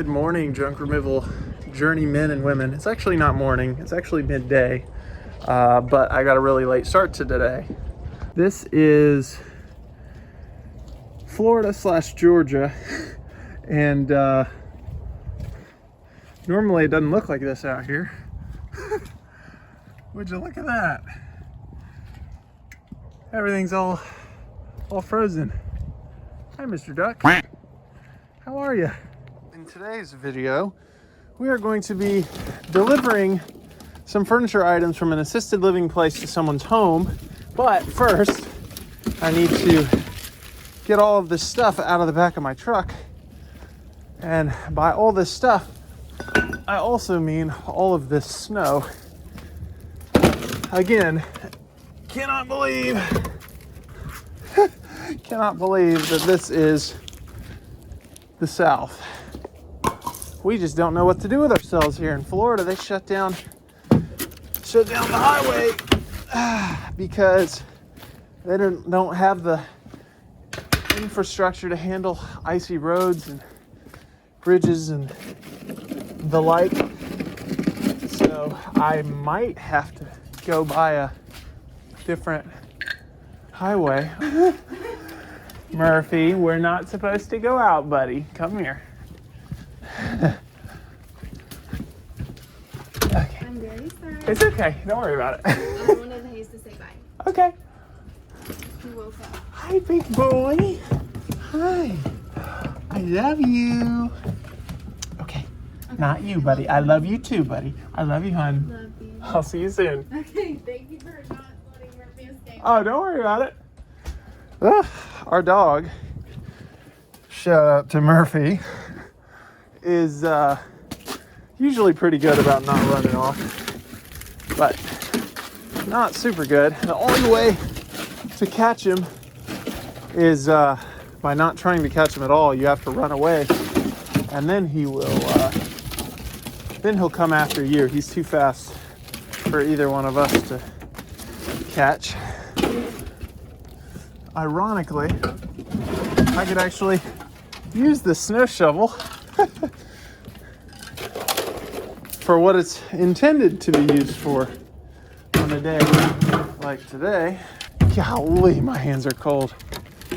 Good morning, junk removal journeymen and women. It's actually not morning, it's actually midday, but I got a really late start to today. This is Florida / Georgia, and normally it doesn't look like this out here. Would you look at that? Everything's all frozen. Hi, Mr. Duck. How are you? In today's video, we are going to be delivering some furniture items from an assisted living place to someone's home. But first, I need to get all of this stuff out of the back of my truck. And by all this stuff, I also mean all of this snow. Again, cannot believe that this is the South. We just don't know what to do with ourselves here in Florida. They shut down the highway because they don't have the infrastructure to handle icy roads and bridges and the like. So I might have to go by a different highway. Murphy, we're not supposed to go out, buddy. Come here. Okay. I'm very sorry. It's okay. Don't worry about it. I wanted Hayes to say bye. Okay. He woke up. Hi, big boy. Hi. I love you. Okay. Not you, buddy. I love you too, buddy. I love you, hon. Love you. I'll see you soon. Okay, thank you for not letting Murphy escape. Oh, don't worry about it. Our dog, shout out to Murphy, is usually pretty good about not running off, but not super good. The only way to catch him is by not trying to catch him at all. You have to run away, and then he'll come after you. He's too fast for either one of us to catch. Ironically, I could actually use the snow shovel for what it's intended to be used for on a day like today. Golly, my hands are cold.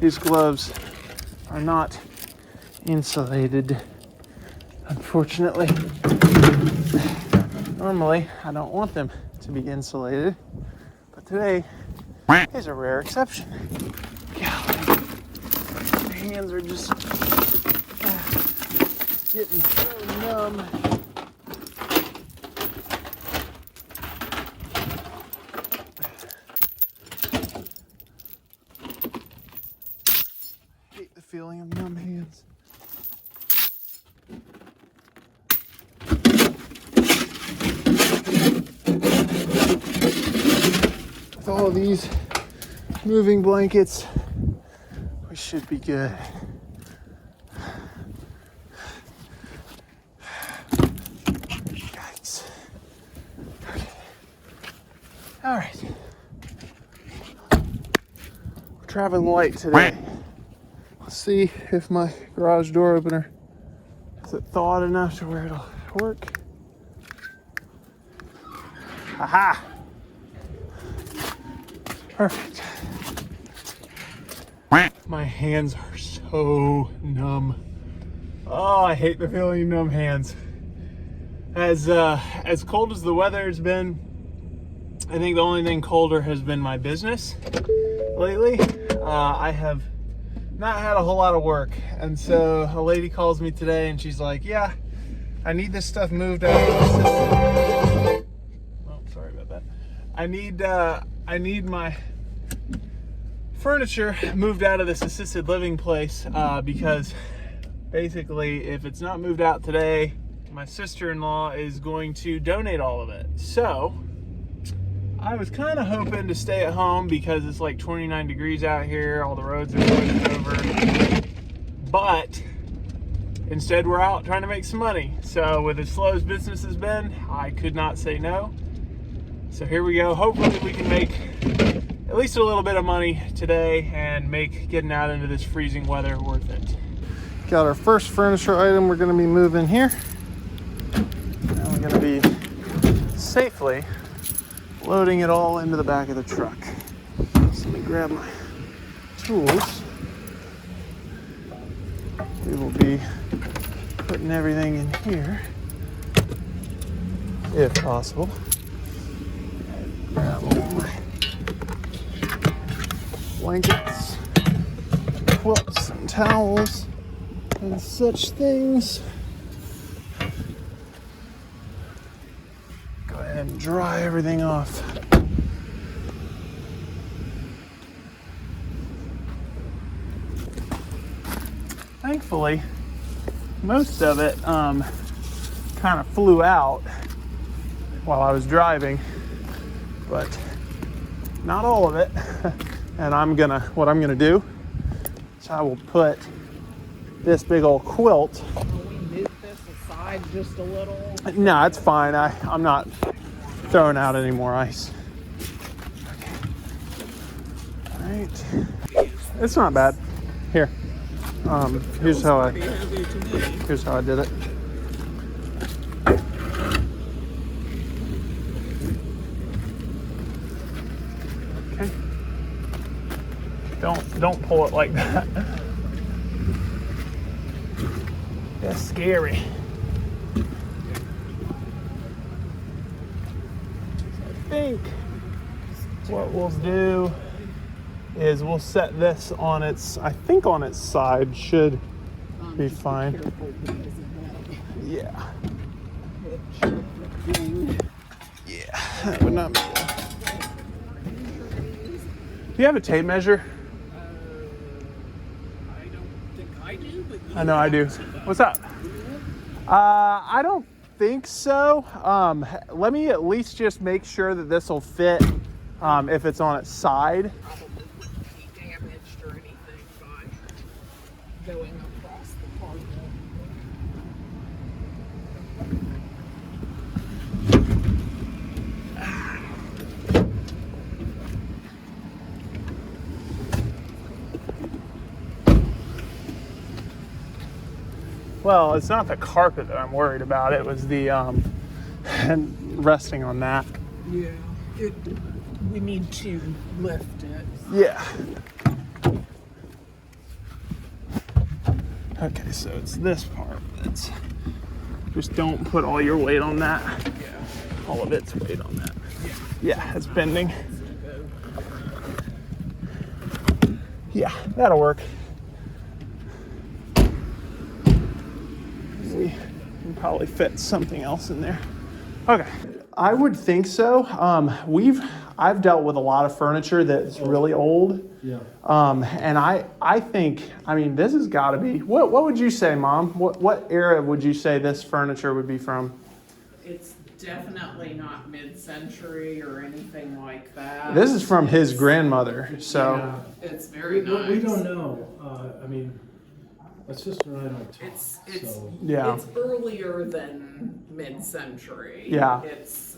These gloves are not insulated, unfortunately. Normally, I don't want them to be insulated, but today is a rare exception. Golly, my hands are just getting so numb. I hate the feeling of numb hands. With all of these moving blankets, we should be good. Yikes. Okay. All right. We're traveling light today. Let's see if my garage door opener is it thawed enough to where it'll work. Aha! Perfect. My hands are so numb. Oh, I hate the feeling of numb hands. As cold as the weather has been, I think the only thing colder has been my business lately. I have not had a whole lot of work, and so a lady calls me today and she's like, yeah, I need this stuff moved out of the system. Oh, sorry about that. I need my furniture moved out of this assisted living place because basically if it's not moved out today, my sister-in-law is going to donate all of it. So I was kind of hoping to stay at home because it's like 29 degrees out here, all the roads are frozen over, but instead we're out trying to make some money. So with as slow as business has been, I could not say no. So here we go. Hopefully we can make at least a little bit of money today and make getting out into this freezing weather worth it. Got our first furniture item we're going to be moving here. And we're going to be safely loading it all into the back of the truck. So let me grab my tools. We will be putting everything in here, if possible. Grab all my blankets, quilts, and towels, and such things. Go ahead and dry everything off. Thankfully, most of it kind of flew out while I was driving, but not all of it. And what I'm gonna do is I will put this big old quilt. Will we move this aside just a little? No, it's fine. I'm not throwing out any more ice. Okay. All right. It's not bad. Here. Here's how I did it. Okay. Don't pull it like that. That's scary. I think what we'll do is we'll set this on its, I think on its side should be fine. Yeah. Yeah, that would not be good. Do you have a tape measure? I don't think I do, but I know I do. What's up? I don't think so. Let me at least just make sure that this will fit if it's on its side. probably wouldn't be damaged or anything by going across the cardboard. Well, it's not the carpet that I'm worried about. It was the and resting on that. Yeah, we need to lift it. Yeah. Okay, so it's this part. That's just don't put all your weight on that. Yeah. All of its weight on that. Yeah, it's bending. Yeah, that'll work. We can probably fit something else in there. Okay, I would think so. I've dealt with a lot of furniture that's really old. Yeah. And I think, I mean, this has got to be, what would you say, Mom? What era would you say this furniture would be from? It's definitely not mid-century or anything like that. This is from his grandmother, so. Yeah, it's very nice. We don't know. I mean, my sister and I don't talk. It's Yeah. It's earlier than mid-century. Yeah. It's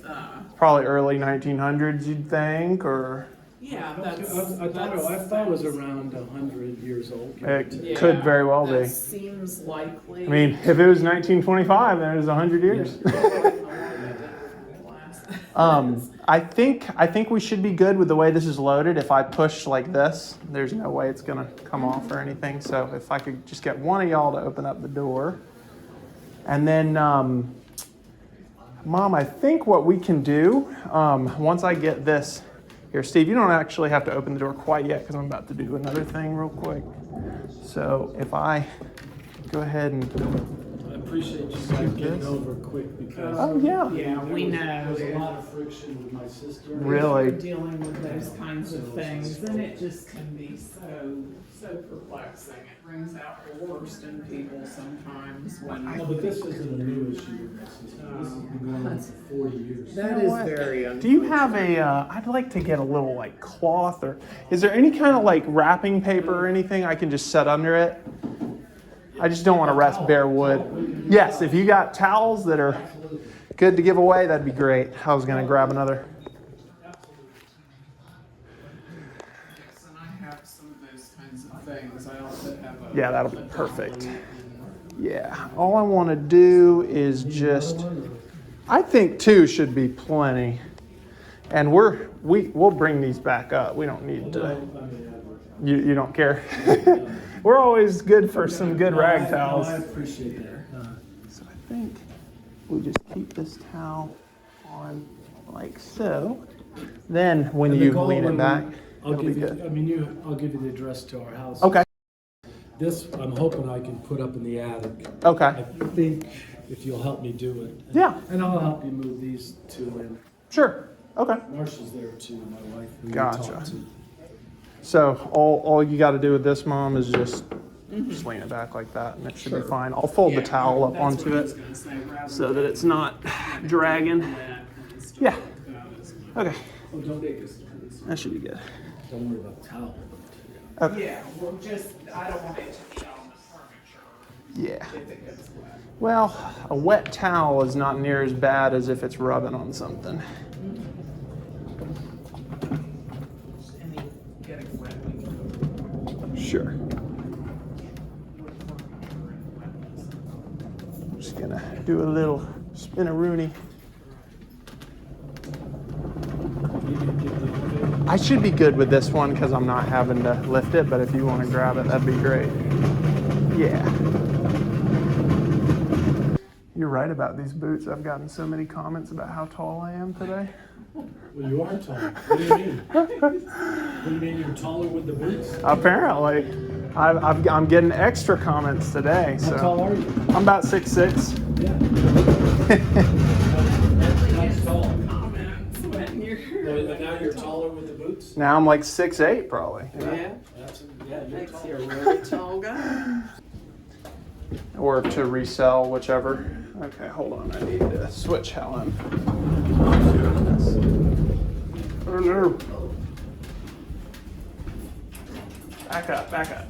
Probably early 1900s, you'd think, or yeah. I thought it was around 100 years old. it could very well that be. Seems likely. I mean, if it was 1925, then it was 100 years. I think we should be good with the way this is loaded. If I push like this, there's no way it's gonna come off or anything. So if I could just get one of y'all to open up the door. And then, Mom, I think what we can do, once I get this, here, Steve, you don't actually have to open the door quite yet because I'm about to do another thing real quick. So if I go ahead and I appreciate you guys getting over quick because oh yeah. Yeah, we know. there's a lot of friction with my sister. Really? We're dealing with those kinds of things, and it just can be so perplexing. It brings out the worst in people sometimes when. No, but this isn't a new issue with my sister. This has been going on for 40 years. That You know is what? very Do you have a, I'd like to get a little like cloth or, is there any kind of like wrapping paper or anything I can just set under it? I just don't want to rest bare wood. Yes, if you got towels that are good to give away, that'd be great. I was going to grab another. Yes, and I have some of those kinds of things. I also have a. Yeah, that'll be a perfect. dolly and Yeah, all I want to do is just, I think 2 should be plenty. And we'll bring these back up. We don't need to, you don't care? We're always good for some good rag towels. I appreciate that. So I think we just keep this towel on like so. Then when And the you goal lean it when back, I'll it'll be give you, good. I'll give you the address to our house. Okay, This, I'm hoping I can put up in the attic. okay. I think if you'll help me do it. Yeah. And I'll help you move these 2 in. Sure, okay. Marcia's there too, my wife. who you Gotcha. talked to. So all you got to do with this, Mom, is just lean it back like that, and it should be fine. I'll fold the Yeah, towel up that's onto what I it was gonna say, rather so that it's not dragging. than that and stuff Yeah. like that, it's not- Okay, Oh, don't take us to this. that should be good. Don't worry about the towel. Okay. Yeah, well, just, I don't want it to be on the furniture Yeah. if it gets wet. Well, a wet towel is not near as bad as if it's rubbing on something. Any getting wet, we can Sure. Just gonna do a little spin-a-rooney. I should be good with this one because I'm not having to lift it, but if you want to grab it, that'd be great. Yeah. You're right about these boots. I've gotten so many comments about how tall I am today. Well, you are tall. What do you mean? What do you mean you're taller with the boots? Apparently, I'm getting extra comments today. How tall So are you? I'm about 6'6". Yeah. That's tall. comments when you're. Well, now you're taller with the boots? Now I'm like 6'8" probably. Yeah, Yeah, you're makes tall. you a really tall guy. Or to resell, whichever. Okay, hold on. I need to switch how I'm doing this. Oh no. Back up, back up.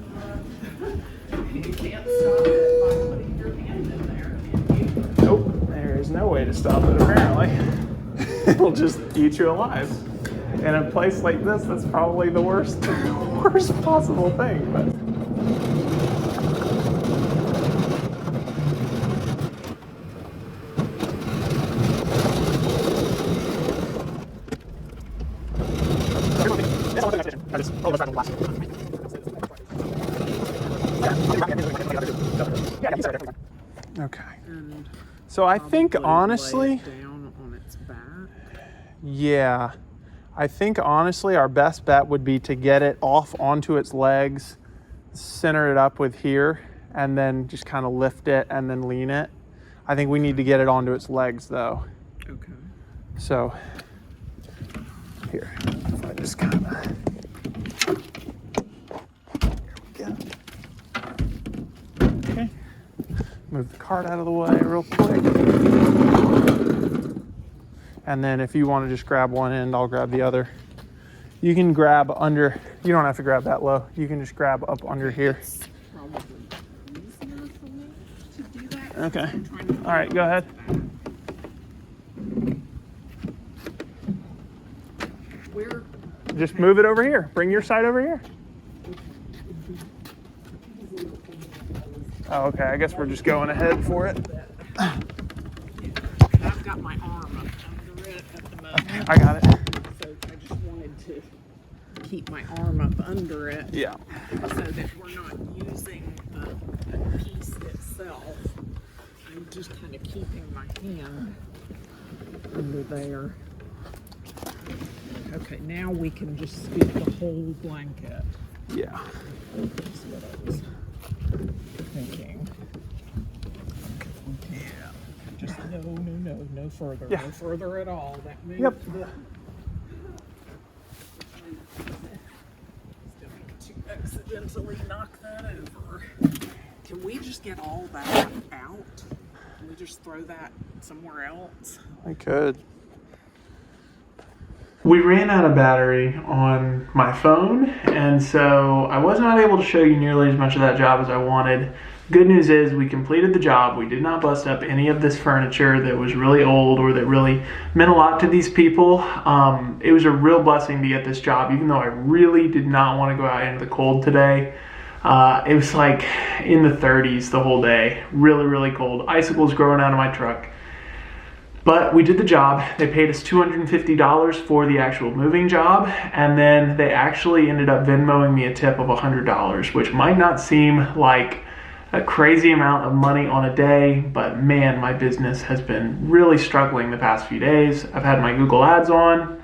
You can't stop it by putting your hand in there, can you? Nope, there is no way to stop it apparently. It'll just eat you alive. In a place like this, that's probably the worst, worst possible thing. But okay. So I think honestly, Down on its back. yeah, I think honestly our best bet would be to get it off onto its legs, center it up with here, and then just kind of lift it and then lean it. I think we need to get it onto its legs though. Okay. So here, if I just kind of, there we go. Okay, move the cart out of the way real quick. And then if you want to just grab one end, I'll grab the other. You can grab under, you don't have to grab that low. You can just grab up under here. Probably easier for me to do that. Okay, I'm trying to all right, go ahead. Where, Just move it over here. Bring your side over here. Oh, okay, I guess we're just going ahead for it. I've got my arm up under it at the moment, I got it. so I just wanted to keep my arm up under it Yeah. so that we're not using the piece itself. I'm just kind of keeping my hand under there. Okay, now we can just scoop the whole blanket. Yeah. That's what I was thinking. Yeah. Just no further. Yeah. No further at all. That moved Yep. the. To accidentally knock that over. Can we just get all that out? Can we just throw that somewhere else? I could. We ran out of battery on my phone, and so I was not able to show you nearly as much of that job as I wanted. Good news is we completed the job. We did not bust up any of this furniture that was really old or that really meant a lot to these people. It was a real blessing to get this job, even though I really did not want to go out into the cold today. It was like in the 30s the whole day, really, really cold. Icicles growing out of my truck. But we did the job. They paid us $250 for the actual moving job, and then they actually ended up Venmoing me a tip of $100, which might not seem like a crazy amount of money on a day, but man, my business has been really struggling the past few days. I've had my Google Ads on,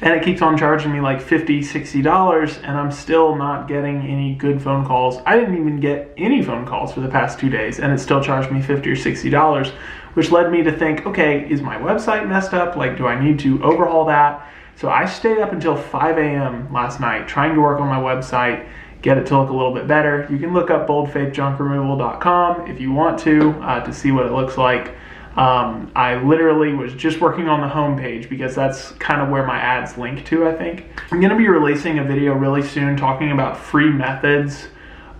and it keeps on charging me like $50, $60, and I'm still not getting any good phone calls. I didn't even get any phone calls for the past 2 days, and it still charged me $50 or $60, which led me to think, okay, is my website messed up? Like, do I need to overhaul that? So I stayed up until 5 a.m. last night trying to work on my website, get it to look a little bit better. You can look up boldfaithjunkremoval.com if you want to see what it looks like. I literally was just working on the homepage because that's kind of where my ads link to, I think. I'm going to be releasing a video really soon talking about free methods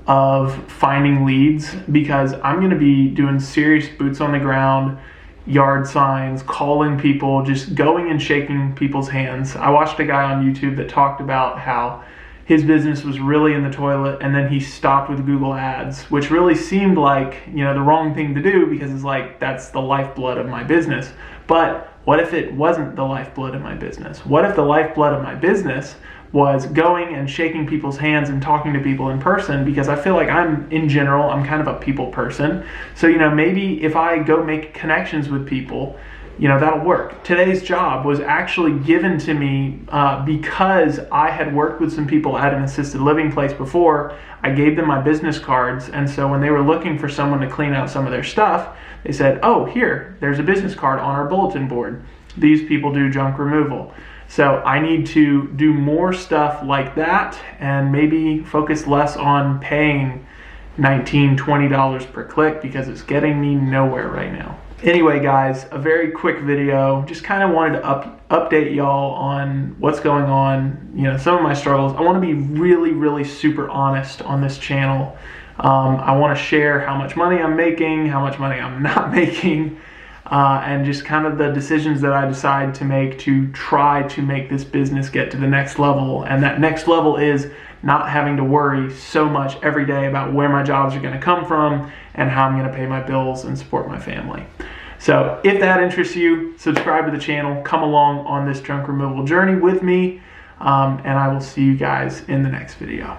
of finding leads, because I'm going to be doing serious boots on the ground, yard signs, calling people, just going and shaking people's hands. I watched a guy on YouTube that talked about how his business was really in the toilet, and then he stopped with Google Ads, which really seemed like, you know, the wrong thing to do, because it's like, that's the lifeblood of my business. But what if it wasn't the lifeblood of my business? What if the lifeblood of my business was going and shaking people's hands and talking to people in person? Because I feel like I'm kind of a people person. So, you know, maybe if I go make connections with people, you know, that'll work. Today's job was actually given to me because I had worked with some people at an assisted living place before. I gave them my business cards, and so when they were looking for someone to clean out some of their stuff, they said, oh, here, there's a business card on our bulletin board. These people do junk removal. So I need to do more stuff like that, and maybe focus less on paying $19, $20 per click, because it's getting me nowhere right now. Anyway, guys, a very quick video. Just kind of wanted to update y'all on what's going on, you know, some of my struggles. I want to be really, really super honest on this channel. I want to share how much money I'm making, how much money I'm not making, and just kind of the decisions that I decide to make to try to make this business get to the next level. And that next level is not having to worry so much every day about where my jobs are going to come from and how I'm going to pay my bills and support my family. So if that interests you, subscribe to the channel, come along on this junk removal journey with me, and I will see you guys in the next video.